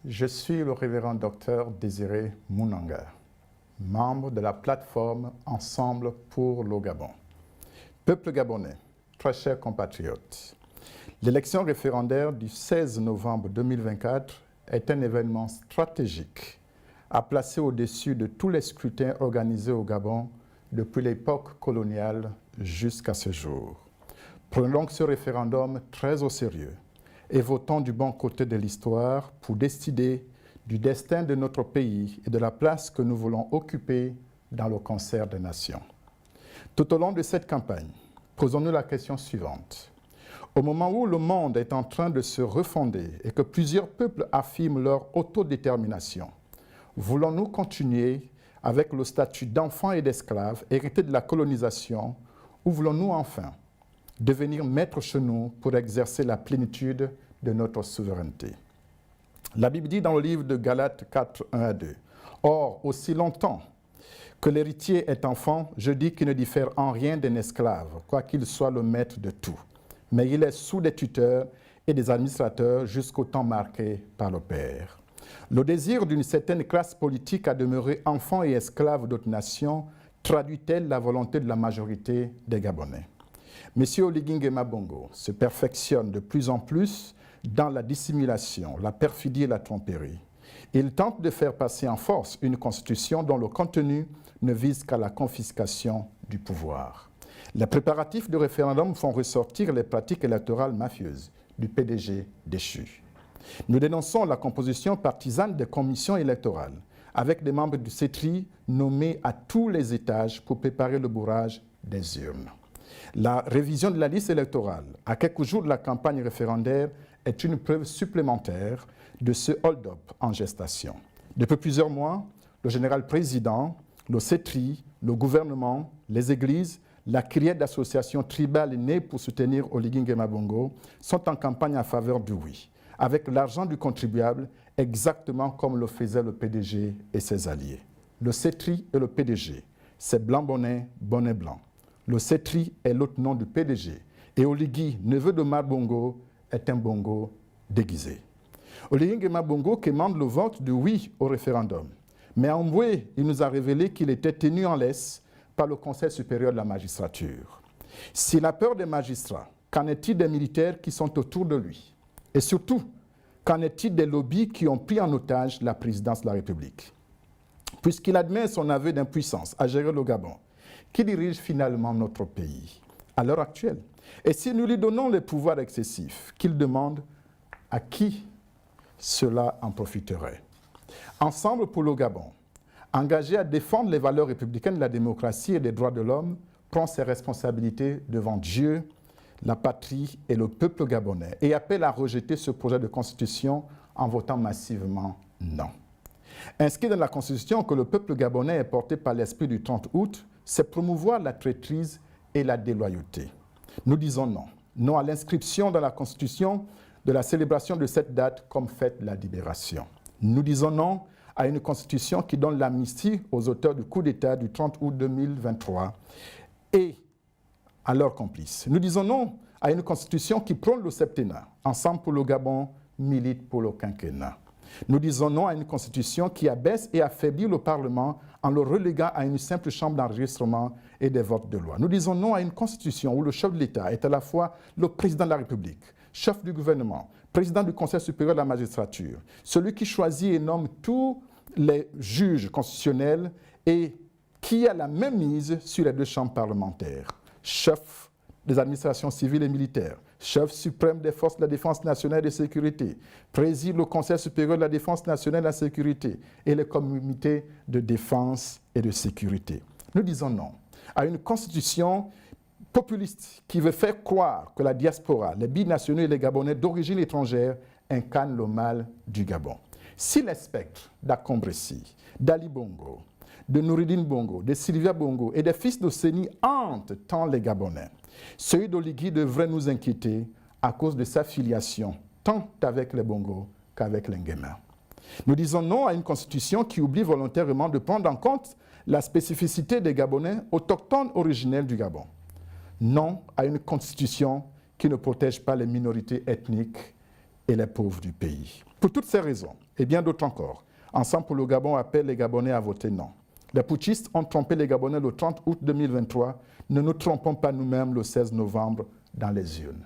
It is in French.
Je suis le révérend docteur Désiré Mounanga, membre de la plateforme Ensemble pour le Gabon. Peuple gabonais, très chers compatriotes, l'élection référendaire du 16 novembre 2024 est un événement stratégique à placer au-dessus de tous les scrutins organisés au Gabon depuis l'époque coloniale jusqu'à ce jour. Prenons donc ce référendum très au sérieux et votons du bon côté de l'histoire pour décider du destin de notre pays et de la place que nous voulons occuper dans le concert des nations. Tout au long de cette campagne, posons-nous la question suivante. Au moment où le monde est en train de se refonder et que plusieurs peuples affirment leur autodétermination, voulons-nous continuer avec le statut d'enfants et d'esclaves hérité de la colonisation ou voulons-nous enfin devenir maîtres chez nous pour exercer la plénitude de notre souveraineté? La Bible dit dans le livre de Galates 4, 1 à 2, « Or, aussi longtemps que l'héritier est enfant, je dis qu'il ne diffère en rien d'un esclave, quoiqu'il soit le maître de tout. Mais il est sous des tuteurs et des administrateurs jusqu'au temps marqué par le Père. Le désir d'une certaine classe politique à demeurer enfant et esclave d'autres nations traduit-elle la volonté de la majorité des Gabonais? M. Oligui Nguema Bongo se perfectionne de plus en plus dans la dissimulation, la perfidie et la tromperie. Il tente de faire passer en force une constitution dont le contenu ne vise qu'à la confiscation du pouvoir. Les préparatifs de référendum font ressortir les pratiques électorales mafieuses du PDG déchu. Nous dénonçons la composition partisane des commissions électorales, avec des membres du CETRI nommés à tous les étages pour préparer le bourrage des urnes. La révision de la liste électorale, à quelques jours de la campagne référendaire, est une preuve supplémentaire de ce hold-up en gestation. Depuis plusieurs mois, le général président, le CETRI, le gouvernement, les églises, la criée d'associations tribales nées pour soutenir Oligui Nguema Bongo sont en campagne en faveur du oui, avec l'argent du contribuable, exactement comme le faisait le PDG et ses alliés. Le CETRI et le PDG, c'est blanc-bonnet, bonnet blanc. Le CETRI est l'autre nom du PDG. Et Oligui, neveu de Mar Bongo, est un Bongo déguisé. Oligui Nguema Bongo commande le vote de oui au référendum. Mais en Mboué, il nous a révélé qu'il était tenu en laisse par le Conseil supérieur de la magistrature. S'il a peur des magistrats, qu'en est-il des militaires qui sont autour de lui? Et surtout, qu'en est-il des lobbies qui ont pris en otage la présidence de la République? Puisqu'il admet son aveu d'impuissance à gérer le Gabon, qui dirige finalement notre pays à l'heure actuelle? Et si nous lui donnons les pouvoirs excessifs qu'il demande, à qui cela en profiterait? Ensemble pour le Gabon, engagé à défendre les valeurs républicaines de la démocratie et des droits de l'homme, prend ses responsabilités devant Dieu, la patrie et le peuple gabonais et appelle à rejeter ce projet de constitution en votant massivement non. Inscrit dans la constitution que le peuple gabonais est porté par l'esprit du 30 août, c'est promouvoir la traîtrise et la déloyauté. Nous disons non. Non à l'inscription dans la Constitution de la célébration de cette date comme fête de la libération. Nous disons non à une Constitution qui donne l'amnistie aux auteurs du coup d'État du 30 août 2023 et à leurs complices. Nous disons non à une Constitution qui prône le septennat. Ensemble pour le Gabon, milite pour le quinquennat. Nous disons non à une Constitution qui abaisse et affaiblit le Parlement en le reléguant à une simple chambre d'enregistrement et des votes de loi. Nous disons non à une Constitution où le chef de l'État est à la fois le président de la République, chef du gouvernement, président du Conseil supérieur de la magistrature, celui qui choisit et nomme tous les juges constitutionnels et qui a la même mise sur les deux chambres parlementaires, chef des administrations civiles et militaires, chef suprême des forces de la défense nationale et de sécurité, préside le Conseil supérieur de la défense nationale et de la sécurité et les comités de défense et de sécurité. Nous disons non à une constitution populiste qui veut faire croire que la diaspora, les binationaux et les Gabonais d'origine étrangère incarnent le mal du Gabon. Si les spectres d'Akombressi, d'Ali Bongo, de Noureddine Bongo, de Sylvia Bongo et des fils de Séni hantent tant les Gabonais, celui d'Oligui devrait nous inquiéter à cause de sa filiation, tant avec les Bongo qu'avec les Nguema. Nous disons non à une constitution qui oublie volontairement de prendre en compte la spécificité des Gabonais autochtones originels du Gabon. Non à une constitution qui ne protège pas les minorités ethniques et les pauvres du pays. Pour toutes ces raisons, et bien d'autres encore, Ensemble pour le Gabon appelle les Gabonais à voter non. Les putschistes ont trompé les Gabonais le 30 août 2023. Ne nous trompons pas nous-mêmes le 16 novembre dans les urnes.